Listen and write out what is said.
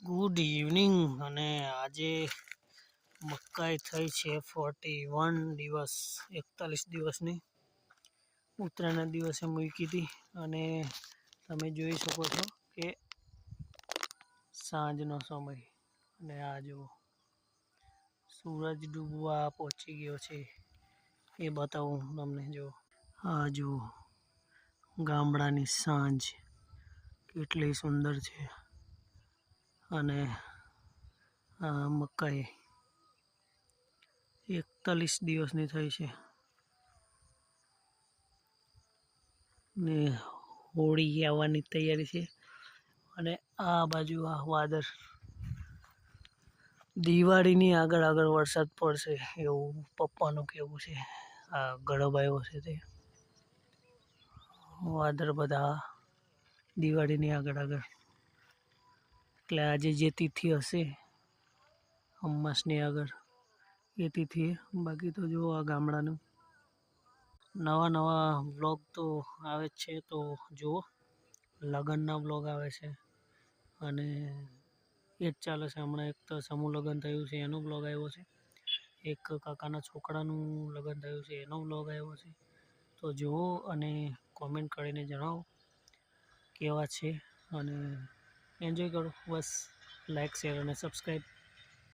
Good evening અને આજે મકાઈ થઈ છે 41 દિવસ 41 દિવસની ઉત્તરાયણના દિવસે મૂકી હતી અને તમે જોઈ શકો છો કે સાંજનો સમય અને આ જુઓ સૂરજ ડૂબવા પહોંચી ગયો છે એ બતાવું તમને. જો આ જુઓ ગામડાની સાંજ કેટલી સુંદર છે અને આ મકાઈ 41 દિવસની થઈ છે ને હોળી આવવાની તૈયારી છે અને આ બાજુ આ વાદળ દિવાળીની આગળ વરસાદ પડશે એવું પપ્પાનું કહેવું છે. આ ગળબ આવ્યો છે તે વાદળ બધા દિવાળીની આગળ એટલે આજે જે તિથિ હશે અમાસની આગળ એ તિથિ. બાકી તો જો આ ગામડાનું નવા વ્લોગ તો આવે જ છે, તો જુઓ લગ્નના વ્લોગ આવે છે અને એ જ ચાલે છે. હમણાં એક તો સમૂહ લગ્ન થયું છે એનો વ્લોગ આવ્યો છે, એક કાકાના છોકરાનું લગ્ન થયું છે એનો વ્લોગ આવ્યો છે. તો જુઓ અને કોમેન્ટ કરીને જણાવો કેવા છે અને એન્જોય કરો. બસ લાઈક શેર અને સબસ્ક્રાઈબ.